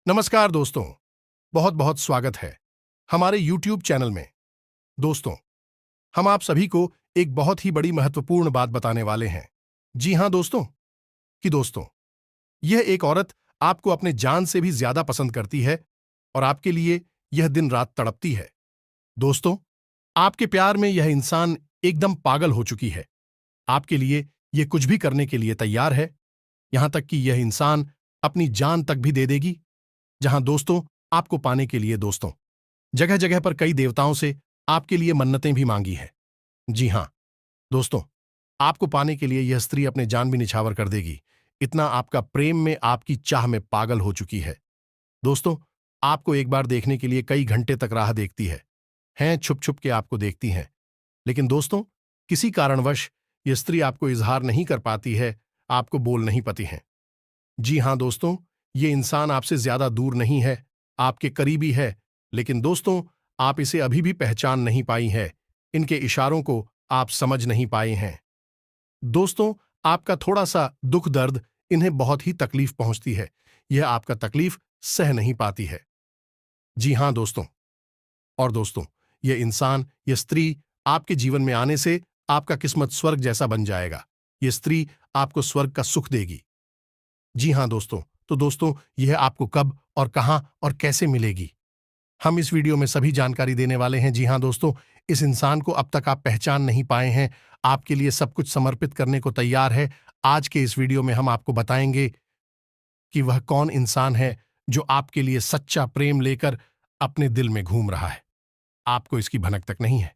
नमस्कार दोस्तों, बहुत बहुत स्वागत है हमारे YouTube चैनल में। दोस्तों, हम आप सभी को एक बहुत ही बड़ी महत्वपूर्ण बात बताने वाले हैं। जी हां दोस्तों, यह एक औरत आपको अपने जान से भी ज्यादा पसंद करती है और आपके लिए यह दिन रात तड़पती है। दोस्तों, आपके प्यार में यह इंसान एकदम पागल हो चुकी है। आपके लिए यह कुछ भी करने के लिए तैयार है, यहां तक कि यह इंसान अपनी जान तक भी दे देगी। जहां दोस्तों, आपको पाने के लिए जगह जगह पर कई देवताओं से आपके लिए मन्नतें भी मांगी है। जी हां दोस्तों, आपको पाने के लिए यह स्त्री अपने जान भी निछावर कर देगी। इतना आपका प्रेम में, आपकी चाह में पागल हो चुकी है। दोस्तों, आपको एक बार देखने के लिए कई घंटे तक राह देखती है छुप छुप के आपको देखती हैं। लेकिन दोस्तों, किसी कारणवश यह स्त्री आपको इजहार नहीं कर पाती है, आपको बोल नहीं पाती है। जी हां दोस्तों, ये इंसान आपसे ज्यादा दूर नहीं है, आपके करीबी है, लेकिन दोस्तों, आप इसे अभी भी पहचान नहीं पाई है। इनके इशारों को आप समझ नहीं पाए हैं। दोस्तों, आपका थोड़ा सा दुख दर्द इन्हें बहुत ही तकलीफ पहुंचती है। यह आपका तकलीफ सह नहीं पाती है। जी हां दोस्तों, और दोस्तों, यह इंसान, यह स्त्री आपके जीवन में आने से आपका किस्मत स्वर्ग जैसा बन जाएगा। यह स्त्री आपको स्वर्ग का सुख देगी। जी हां दोस्तों, तो दोस्तों, यह आपको कब और कहां और कैसे मिलेगी, हम इस वीडियो में सभी जानकारी देने वाले हैं। जी हां दोस्तों, इस इंसान को अब तक आप पहचान नहीं पाए हैं, आपके लिए सब कुछ समर्पित करने को तैयार है। आज के इस वीडियो में हम आपको बताएंगे कि वह कौन इंसान है जो आपके लिए सच्चा प्रेम लेकर अपने दिल में घूम रहा है। आपको इसकी भनक तक नहीं है।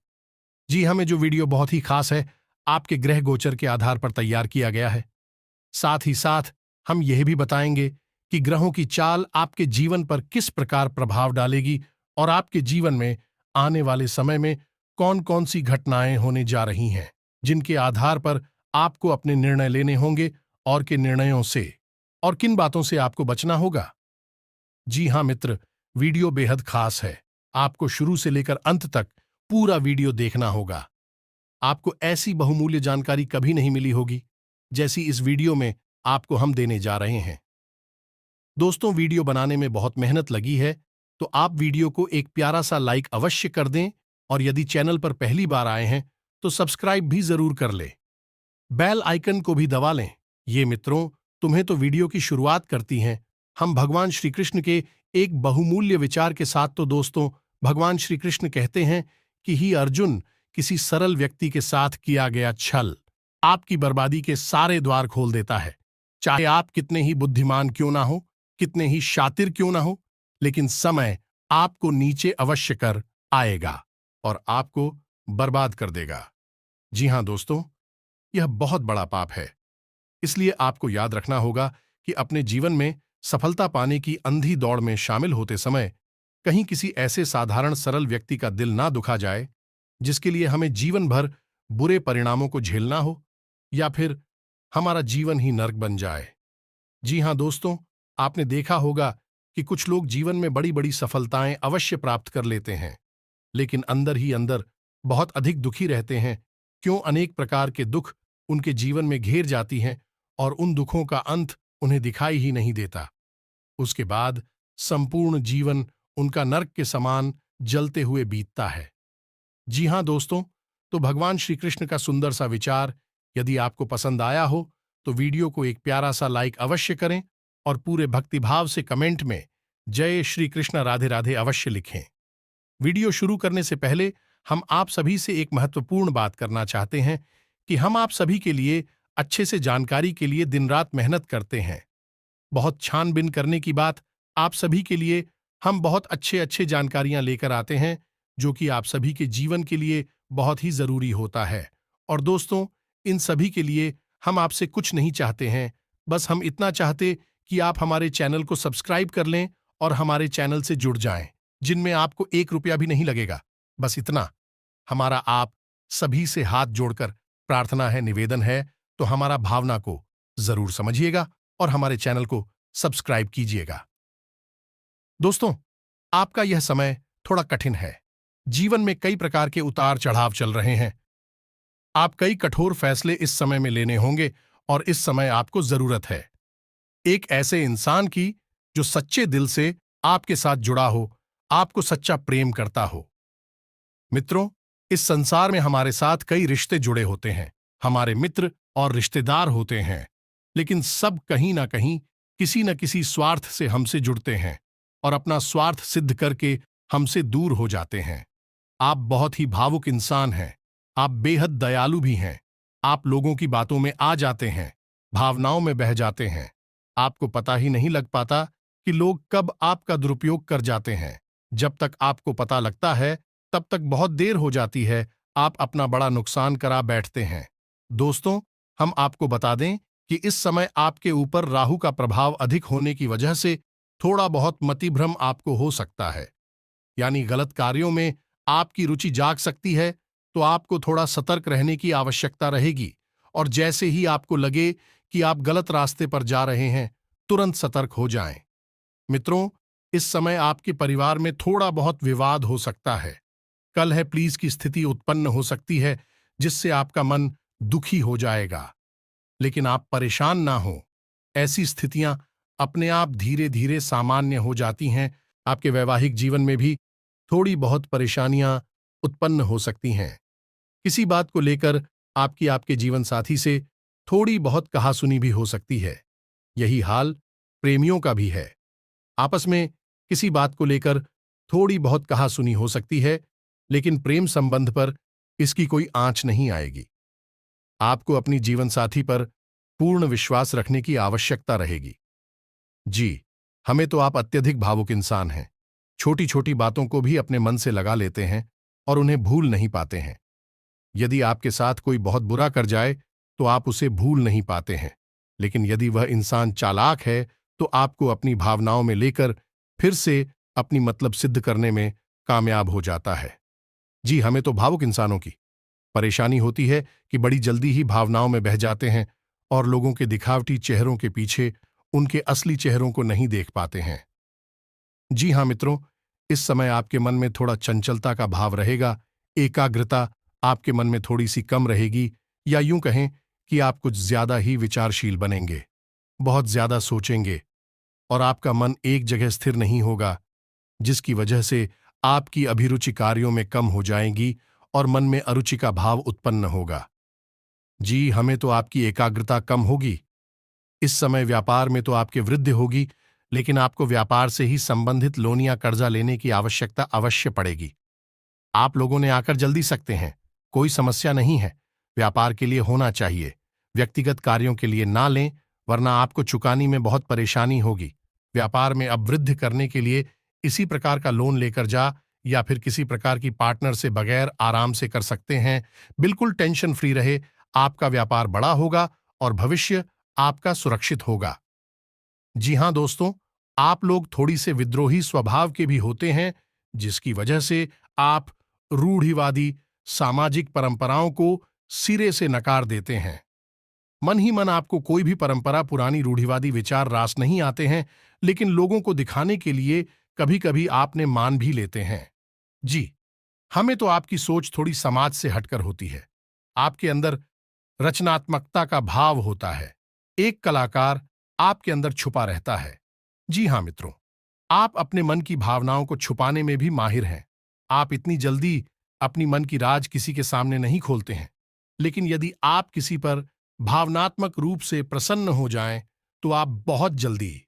जी, हमें जो वीडियो बहुत ही खास है, आपके ग्रह गोचर के आधार पर तैयार किया गया है। साथ ही साथ हम यह भी बताएंगे कि ग्रहों की चाल आपके जीवन पर किस प्रकार प्रभाव डालेगी और आपके जीवन में आने वाले समय में कौन कौन सी घटनाएं होने जा रही हैं, जिनके आधार पर आपको अपने निर्णय लेने होंगे और के निर्णयों से और किन बातों से आपको बचना होगा। जी हां मित्र, वीडियो बेहद खास है। आपको शुरू से लेकर अंत तक पूरा वीडियो देखना होगा। आपको ऐसी बहुमूल्य जानकारी कभी नहीं मिली होगी जैसी इस वीडियो में आपको हम देने जा रहे हैं। दोस्तों, वीडियो बनाने में बहुत मेहनत लगी है, तो आप वीडियो को एक प्यारा सा लाइक अवश्य कर दें और यदि चैनल पर पहली बार आए हैं तो सब्सक्राइब भी जरूर कर लें। बेल आइकन को भी दबा लें। ये मित्रों, तुम्हें तो वीडियो की शुरुआत करती हैं हम भगवान श्री कृष्ण के एक बहुमूल्य विचार के साथ। तो दोस्तों, भगवान श्री कृष्ण कहते हैं कि ही अर्जुन, किसी सरल व्यक्ति के साथ किया गया छल आपकी बर्बादी के सारे द्वार खोल देता है। चाहे आप कितने ही बुद्धिमान क्यों ना हो, कितने ही शातिर क्यों ना हो, लेकिन समय आपको नीचे अवश्य कर आएगा और आपको बर्बाद कर देगा। जी हां दोस्तों, यह बहुत बड़ा पाप है। इसलिए आपको याद रखना होगा कि अपने जीवन में सफलता पाने की अंधी दौड़ में शामिल होते समय कहीं किसी ऐसे साधारण सरल व्यक्ति का दिल ना दुखा जाए जिसके लिए हमें जीवन भर बुरे परिणामों को झेलना हो, या फिर हमारा जीवन ही नर्क बन जाए। जी हां दोस्तों, आपने देखा होगा कि कुछ लोग जीवन में बड़ी बड़ी सफलताएं अवश्य प्राप्त कर लेते हैं, लेकिन अंदर ही अंदर बहुत अधिक दुखी रहते हैं। क्यों? अनेक प्रकार के दुख उनके जीवन में घेर जाती हैं और उन दुखों का अंत उन्हें दिखाई ही नहीं देता। उसके बाद संपूर्ण जीवन उनका नर्क के समान जलते हुए बीतता है। जी हां दोस्तों, तो भगवान श्री कृष्ण का सुंदर सा विचार यदि आपको पसंद आया हो तो वीडियो को एक प्यारा सा लाइक अवश्य करें और पूरे भक्तिभाव से कमेंट में जय श्री कृष्ण राधे राधे अवश्य लिखें। वीडियो शुरू करने से पहले हम आप सभी से एक महत्वपूर्ण बात करना चाहते हैं कि हम आप सभी के लिए अच्छे से जानकारी के लिए दिन रात मेहनत करते हैं। बहुत छानबीन करने की बात, आप सभी के लिए हम बहुत अच्छे अच्छे जानकारियां लेकर आते हैं जो कि आप सभी के जीवन के लिए बहुत ही जरूरी होता है। और दोस्तों, इन सभी के लिए हम आपसे कुछ नहीं चाहते हैं, बस हम इतना चाहते कि आप हमारे चैनल को सब्सक्राइब कर लें और हमारे चैनल से जुड़ जाएं, जिनमें आपको 1 रुपया भी नहीं लगेगा। बस इतना हमारा आप सभी से हाथ जोड़कर प्रार्थना है, निवेदन है, तो हमारा भावना को जरूर समझिएगा और हमारे चैनल को सब्सक्राइब कीजिएगा। दोस्तों, आपका यह समय थोड़ा कठिन है। जीवन में कई प्रकार के उतार चढ़ाव चल रहे हैं। आप कई कठोर फैसले इस समय में लेने होंगे और इस समय आपको जरूरत है एक ऐसे इंसान की जो सच्चे दिल से आपके साथ जुड़ा हो, आपको सच्चा प्रेम करता हो। मित्रों, इस संसार में हमारे साथ कई रिश्ते जुड़े होते हैं, हमारे मित्र और रिश्तेदार होते हैं, लेकिन सब कहीं ना कहीं किसी न किसी स्वार्थ से हमसे जुड़ते हैं और अपना स्वार्थ सिद्ध करके हमसे दूर हो जाते हैं। आप बहुत ही भावुक इंसान हैं, आप बेहद दयालु भी हैं, आप लोगों की बातों में आ जाते हैं, भावनाओं में बह जाते हैं। आपको पता ही नहीं लग पाता कि लोग कब आपका दुरुपयोग कर जाते हैं। जब तक आपको पता लगता है, तब तक बहुत देर हो जाती है, आप अपना बड़ा नुकसान करा बैठते हैं। दोस्तों, हम आपको बता दें कि इस समय आपके ऊपर राहु का प्रभाव अधिक होने की वजह से थोड़ा बहुत मतिभ्रम आपको हो सकता है, यानी गलत कार्यों में आपकी रुचि जाग सकती है, तो आपको थोड़ा सतर्क रहने की आवश्यकता रहेगी और जैसे ही आपको लगे कि आप गलत रास्ते पर जा रहे हैं, तुरंत सतर्क हो जाएं। मित्रों, इस समय आपके परिवार में थोड़ा बहुत विवाद हो सकता है, कलह प्लीज की स्थिति उत्पन्न हो सकती है, जिससे आपका मन दुखी हो जाएगा। लेकिन आप परेशान ना हो, ऐसी स्थितियां अपने आप धीरे धीरे सामान्य हो जाती हैं। आपके वैवाहिक जीवन में भी थोड़ी बहुत परेशानियां उत्पन्न हो सकती हैं। किसी बात को लेकर आपकी आपके जीवन साथी से थोड़ी बहुत कहासुनी भी हो सकती है। यही हाल प्रेमियों का भी है। आपस में किसी बात को लेकर थोड़ी बहुत कहासुनी हो सकती है, लेकिन प्रेम संबंध पर इसकी कोई आंच नहीं आएगी। आपको अपनी जीवन साथी पर पूर्ण विश्वास रखने की आवश्यकता रहेगी। जी, हमें तो आप अत्यधिक भावुक इंसान हैं, छोटी छोटी बातों को भी अपने मन से लगा लेते हैं और उन्हें भूल नहीं पाते हैं। यदि आपके साथ कोई बहुत बुरा कर जाए तो आप उसे भूल नहीं पाते हैं, लेकिन यदि वह इंसान चालाक है तो आपको अपनी भावनाओं में लेकर फिर से अपनी मतलब सिद्ध करने में कामयाब हो जाता है। जी, हमें तो भावुक इंसानों की परेशानी होती है कि बड़ी जल्दी ही भावनाओं में बह जाते हैं और लोगों के दिखावटी चेहरों के पीछे उनके असली चेहरों को नहीं देख पाते हैं। जी हाँ मित्रों, इस समय आपके मन में थोड़ा चंचलता का भाव रहेगा, एकाग्रता आपके मन में थोड़ी सी कम रहेगी, या यूं कहें कि आप कुछ ज्यादा ही विचारशील बनेंगे, बहुत ज्यादा सोचेंगे और आपका मन एक जगह स्थिर नहीं होगा, जिसकी वजह से आपकी अभिरुचि कार्यों में कम हो जाएगी और मन में अरुचि का भाव उत्पन्न होगा। जी, हमें तो आपकी एकाग्रता कम होगी। इस समय व्यापार में तो आपकी वृद्धि होगी, लेकिन आपको व्यापार से ही संबंधित लोन या कर्जा लेने की आवश्यकता अवश्य पड़ेगी। आप लोगों ने आकर जल्दी सकते हैं, कोई समस्या नहीं है, व्यापार के लिए होना चाहिए। व्यक्तिगत कार्यों के लिए ना लें, वरना आपको चुकाने में बहुत परेशानी होगी। व्यापार में अब वृद्धि करने के लिए इसी प्रकार का लोन लेकर जा या फिर किसी प्रकार की पार्टनर से बगैर आराम से कर सकते हैं। बिल्कुल टेंशन फ्री रहे, आपका व्यापार बड़ा होगा और भविष्य आपका सुरक्षित होगा। जी हां दोस्तों, आप लोग थोड़ी से विद्रोही स्वभाव के भी होते हैं, जिसकी वजह से आप रूढ़िवादी सामाजिक परंपराओं को सिरे से नकार देते हैं। मन ही मन आपको कोई भी परंपरा, पुरानी रूढ़िवादी विचार रास नहीं आते हैं, लेकिन लोगों को दिखाने के लिए कभी कभी आपने मान भी लेते हैं। जी, हमें तो आपकी सोच थोड़ी समाज से हटकर होती है। आपके अंदर रचनात्मकता का भाव होता है, एक कलाकार आपके अंदर छुपा रहता है। जी हां मित्रों, आप अपने मन की भावनाओं को छुपाने में भी माहिर हैं। आप इतनी जल्दी अपनी मन की राज किसी के सामने नहीं खोलते हैं, लेकिन यदि आप किसी पर भावनात्मक रूप से प्रसन्न हो जाएं, तो आप बहुत जल्दी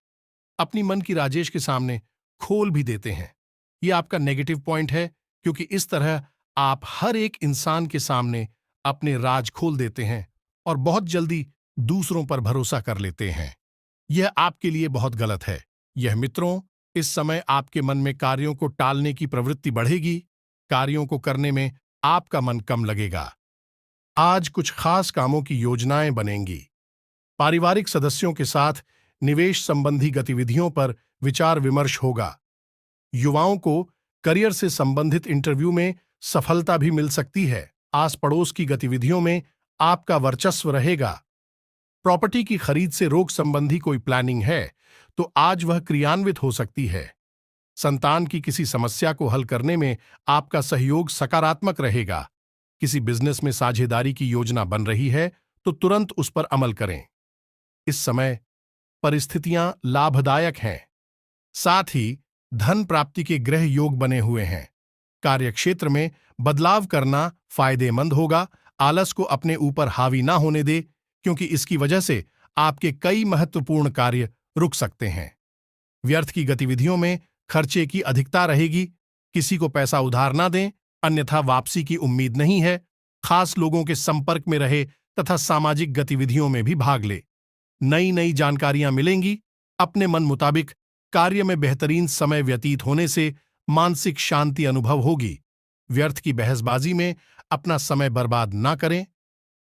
अपनी मन की राजेश के सामने खोल भी देते हैं। यह आपका नेगेटिव पॉइंट है, क्योंकि इस तरह आप हर एक इंसान के सामने अपने राज खोल देते हैं और बहुत जल्दी दूसरों पर भरोसा कर लेते हैं। यह आपके लिए बहुत गलत है। यह मित्रों, इस समय आपके मन में कार्यों को टालने की प्रवृत्ति बढ़ेगी, कार्यों को करने में आपका मन कम लगेगा। आज कुछ खास कामों की योजनाएं बनेंगी। पारिवारिक सदस्यों के साथ निवेश संबंधी गतिविधियों पर विचार विमर्श होगा। युवाओं को करियर से संबंधित इंटरव्यू में सफलता भी मिल सकती है। आस पड़ोस की गतिविधियों में आपका वर्चस्व रहेगा। प्रॉपर्टी की खरीद से रोग संबंधी कोई प्लानिंग है तो आज वह क्रियान्वित हो सकती है। संतान की किसी समस्या को हल करने में आपका सहयोग सकारात्मक रहेगा। किसी बिजनेस में साझेदारी की योजना बन रही है तो तुरंत उस पर अमल करें। इस समय परिस्थितियां लाभदायक हैं। साथ ही धन प्राप्ति के ग्रह योग बने हुए हैं। कार्यक्षेत्र में बदलाव करना फायदेमंद होगा। आलस को अपने ऊपर हावी ना होने दे, क्योंकि इसकी वजह से आपके कई महत्वपूर्ण कार्य रुक सकते हैं। व्यर्थ की गतिविधियों में खर्चे की अधिकता रहेगी। किसी को पैसा उधार ना दें, अन्यथा वापसी की उम्मीद नहीं है। खास लोगों के संपर्क में रहे तथा सामाजिक गतिविधियों में भी भाग ले। नई नई जानकारियां मिलेंगी। अपने मन मुताबिक कार्य में बेहतरीन समय व्यतीत होने से मानसिक शांति अनुभव होगी। व्यर्थ की बहसबाजी में अपना समय बर्बाद ना करें।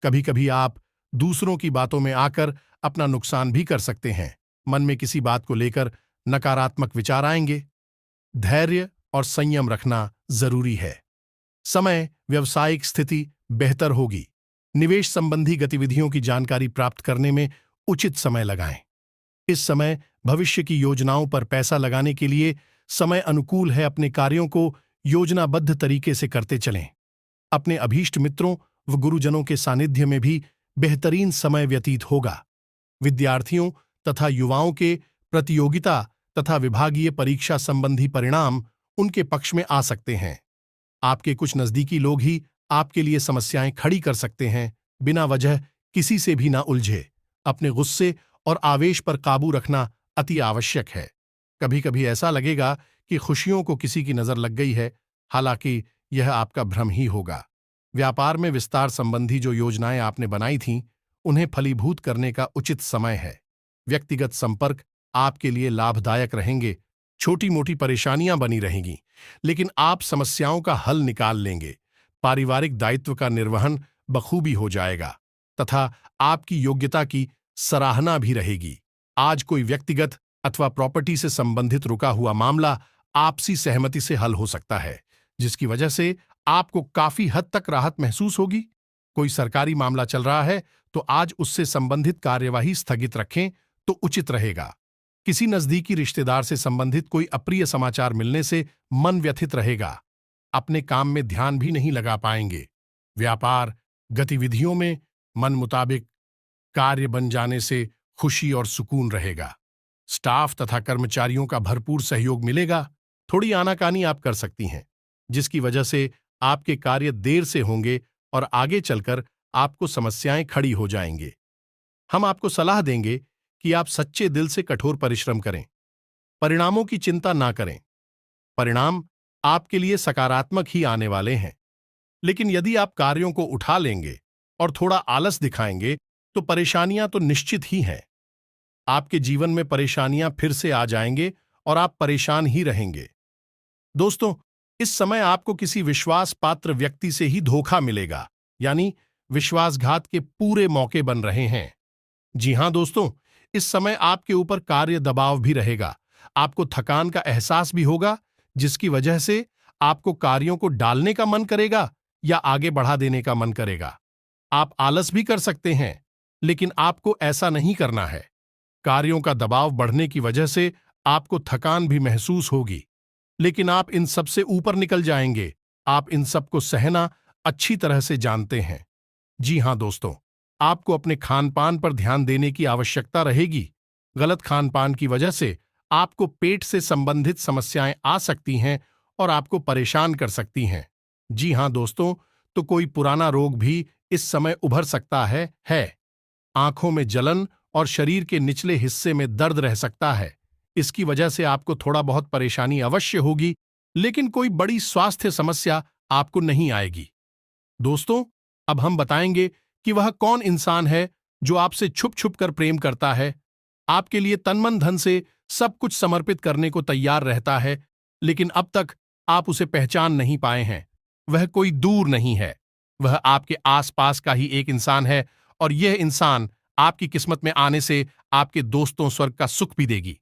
कभी कभी आप दूसरों की बातों में आकर अपना नुकसान भी कर सकते हैं। मन में किसी बात को लेकर नकारात्मक विचार आएंगे। धैर्य और संयम रखना जरूरी है। समय व्यावसायिक स्थिति बेहतर होगी। निवेश संबंधी गतिविधियों की जानकारी प्राप्त करने में उचित समय लगाएं। इस समय भविष्य की योजनाओं पर पैसा लगाने के लिए समय अनुकूल है। अपने कार्यों को योजनाबद्ध तरीके से करते चलें। अपने अभीष्ट मित्रों व गुरुजनों के सानिध्य में भी बेहतरीन समय व्यतीत होगा। विद्यार्थियों तथा युवाओं के प्रतियोगिता तथा विभागीय परीक्षा संबंधी परिणाम उनके पक्ष में आ सकते हैं। आपके कुछ नजदीकी लोग ही आपके लिए समस्याएं खड़ी कर सकते हैं। बिना वजह किसी से भी ना उलझे। अपने गुस्से और आवेश पर काबू रखना अति आवश्यक है। कभी कभी ऐसा लगेगा कि खुशियों को किसी की नजर लग गई है, हालांकि यह आपका भ्रम ही होगा। व्यापार में विस्तार संबंधी जो योजनाएं आपने बनाई थीं, उन्हें फलीभूत करने का उचित समय है। व्यक्तिगत संपर्क आपके लिए लाभदायक रहेंगे। छोटी मोटी परेशानियां बनी रहेंगी, लेकिन आप समस्याओं का हल निकाल लेंगे। पारिवारिक दायित्व का निर्वहन बखूबी हो जाएगा तथा आपकी योग्यता की सराहना भी रहेगी। आज कोई व्यक्तिगत अथवा प्रॉपर्टी से संबंधित रुका हुआ मामला आपसी सहमति से हल हो सकता है, जिसकी वजह से आपको काफी हद तक राहत महसूस होगी। कोई सरकारी मामला चल रहा है तो आज उससे संबंधित कार्यवाही स्थगित रखें तो उचित रहेगा। किसी नजदीकी रिश्तेदार से संबंधित कोई अप्रिय समाचार मिलने से मन व्यथित रहेगा। अपने काम में ध्यान भी नहीं लगा पाएंगे। व्यापार गतिविधियों में मन मुताबिक कार्य बन जाने से खुशी और सुकून रहेगा। स्टाफ तथा कर्मचारियों का भरपूर सहयोग मिलेगा। थोड़ी आनाकानी आप कर सकती हैं, जिसकी वजह से आपके कार्य देर से होंगे और आगे चलकर आपको समस्याएं खड़ी हो जाएंगे। हम आपको सलाह देंगे कि आप सच्चे दिल से कठोर परिश्रम करें। परिणामों की चिंता ना करें। परिणाम आपके लिए सकारात्मक ही आने वाले हैं। लेकिन यदि आप कार्यों को उठा लेंगे और थोड़ा आलस दिखाएंगे तो परेशानियां तो निश्चित ही हैं। आपके जीवन में परेशानियां फिर से आ जाएंगे और आप परेशान ही रहेंगे। दोस्तों, इस समय आपको किसी विश्वास पात्र व्यक्ति से ही धोखा मिलेगा, यानी विश्वासघात के पूरे मौके बन रहे हैं। जी हां दोस्तों, इस समय आपके ऊपर कार्य दबाव भी रहेगा। आपको थकान का एहसास भी होगा, जिसकी वजह से आपको कार्यों को डालने का मन करेगा या आगे बढ़ा देने का मन करेगा। आप आलस भी कर सकते हैं, लेकिन आपको ऐसा नहीं करना है। कार्यों का दबाव बढ़ने की वजह से आपको थकान भी महसूस होगी, लेकिन आप इन सब से ऊपर निकल जाएंगे। आप इन सब को सहना अच्छी तरह से जानते हैं। जी हां दोस्तों, आपको अपने खान पान पर ध्यान देने की आवश्यकता रहेगी। गलत खान पान की वजह से आपको पेट से संबंधित समस्याएं आ सकती हैं और आपको परेशान कर सकती हैं। जी हां दोस्तों, तो कोई पुराना रोग भी इस समय उभर सकता है। आंखों में जलन और शरीर के निचले हिस्से में दर्द रह सकता है। इसकी वजह से आपको थोड़ा बहुत परेशानी अवश्य होगी, लेकिन कोई बड़ी स्वास्थ्य समस्या आपको नहीं आएगी। दोस्तों, अब हम बताएंगे कि वह कौन इंसान है जो आपसे छुप छुप कर प्रेम करता है, आपके लिए तन मन धन से सब कुछ समर्पित करने को तैयार रहता है, लेकिन अब तक आप उसे पहचान नहीं पाए हैं। वह कोई दूर नहीं है, वह आपके आसपास का ही एक इंसान है, और यह इंसान आपकी किस्मत में आने से आपके दोस्तों स्वर्ग का सुख भी देगी।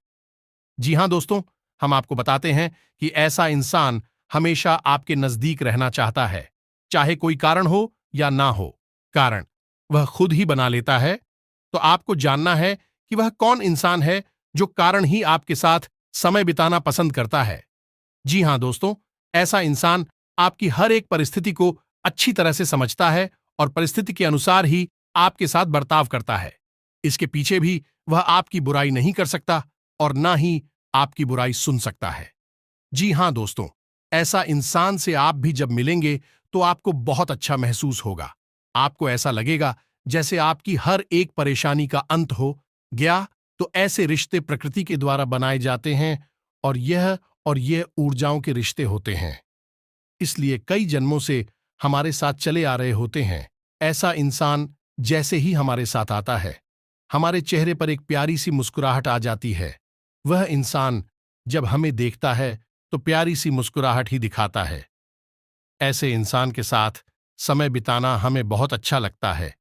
जी हां दोस्तों, हम आपको बताते हैं कि ऐसा इंसान हमेशा आपके नजदीक रहना चाहता है, चाहे कोई कारण हो या ना हो। कारण वह खुद ही बना लेता है। तो आपको जानना है कि वह कौन इंसान है जो कारण ही आपके साथ समय बिताना पसंद करता है। जी हां दोस्तों, ऐसा इंसान आपकी हर एक परिस्थिति को अच्छी तरह से समझता है और परिस्थिति के अनुसार ही आपके साथ बर्ताव करता है। इसके पीछे भी वह आपकी बुराई नहीं कर सकता और ना ही आपकी बुराई सुन सकता है। जी हां दोस्तों, ऐसा इंसान से आप भी जब मिलेंगे तो आपको बहुत अच्छा महसूस होगा। आपको ऐसा लगेगा जैसे आपकी हर एक परेशानी का अंत हो गया। तो ऐसे रिश्ते प्रकृति के द्वारा बनाए जाते हैं और यह ऊर्जाओं के रिश्ते होते हैं, इसलिए कई जन्मों से हमारे साथ चले आ रहे होते हैं। ऐसा इंसान जैसे ही हमारे साथ आता है, हमारे चेहरे पर एक प्यारी सी मुस्कुराहट आ जाती है। वह इंसान जब हमें देखता है तो प्यारी सी मुस्कुराहट ही दिखाता है। ऐसे इंसान के साथ समय बिताना हमें बहुत अच्छा लगता है।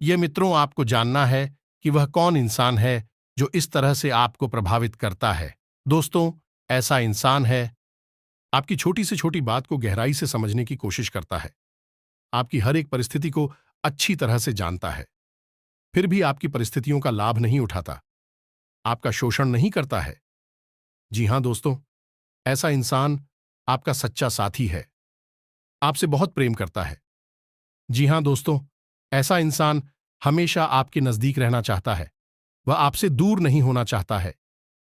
यह मित्रों, आपको जानना है कि वह कौन इंसान है जो इस तरह से आपको प्रभावित करता है। दोस्तों, ऐसा इंसान है आपकी छोटी से छोटी बात को गहराई से समझने की कोशिश करता है, आपकी हर एक परिस्थिति को अच्छी तरह से जानता है, फिर भी आपकी परिस्थितियों का लाभ नहीं उठाता, आपका शोषण नहीं करता है। जी हां दोस्तों, ऐसा इंसान आपका सच्चा साथी है, आपसे बहुत प्रेम करता है। जी हां दोस्तों, ऐसा इंसान हमेशा आपके नजदीक रहना चाहता है, वह आपसे दूर नहीं होना चाहता है,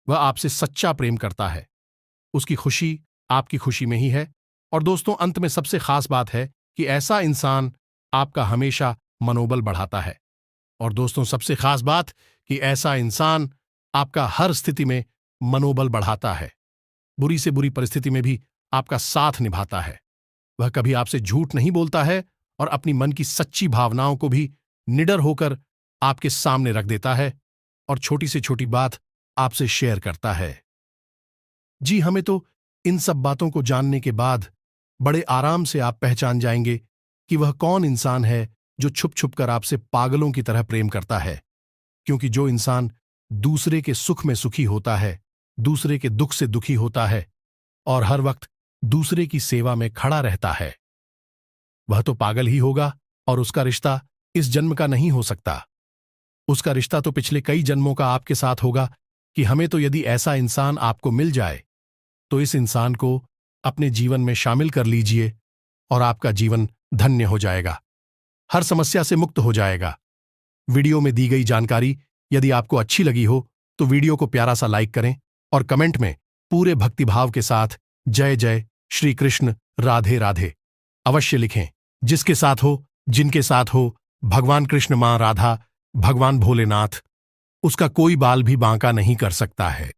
वह आपसे सच्चा प्रेम करता है। उसकी खुशी आपकी खुशी में ही है। और दोस्तों, अंत में सबसे खास बात है कि ऐसा इंसान आपका हमेशा मनोबल बढ़ाता है। और दोस्तों, सबसे खास बात कि ऐसा इंसान आपका हर स्थिति में मनोबल बढ़ाता है, बुरी से बुरी परिस्थिति में भी आपका साथ निभाता है। वह कभी आपसे झूठ नहीं बोलता है और अपनी मन की सच्ची भावनाओं को भी निडर होकर आपके सामने रख देता है और छोटी से छोटी बात आपसे शेयर करता है। जी, हमें तो इन सब बातों को जानने के बाद बड़े आराम से आप पहचान जाएंगे कि वह कौन इंसान है जो छुप छुप कर आपसे पागलों की तरह प्रेम करता है। क्योंकि जो इंसान दूसरे के सुख में सुखी होता है, दूसरे के दुख से दुखी होता है और हर वक्त दूसरे की सेवा में खड़ा रहता है, वह तो पागल ही होगा और उसका रिश्ता इस जन्म का नहीं हो सकता। उसका रिश्ता तो पिछले कई जन्मों का आपके साथ होगा। कि हमें तो यदि ऐसा इंसान आपको मिल जाए तो इस इंसान को अपने जीवन में शामिल कर लीजिए और आपका जीवन धन्य हो जाएगा, हर समस्या से मुक्त हो जाएगा। वीडियो में दी गई जानकारी यदि आपको अच्छी लगी हो तो वीडियो को प्यारा सा लाइक करें और कमेंट में पूरे भक्तिभाव के साथ जय जय श्री कृष्ण राधे राधे अवश्य लिखें। जिसके साथ हो, जिनके साथ हो, भगवान कृष्ण, मां राधा, भगवान भोलेनाथ, उसका कोई बाल भी बांका नहीं कर सकता है।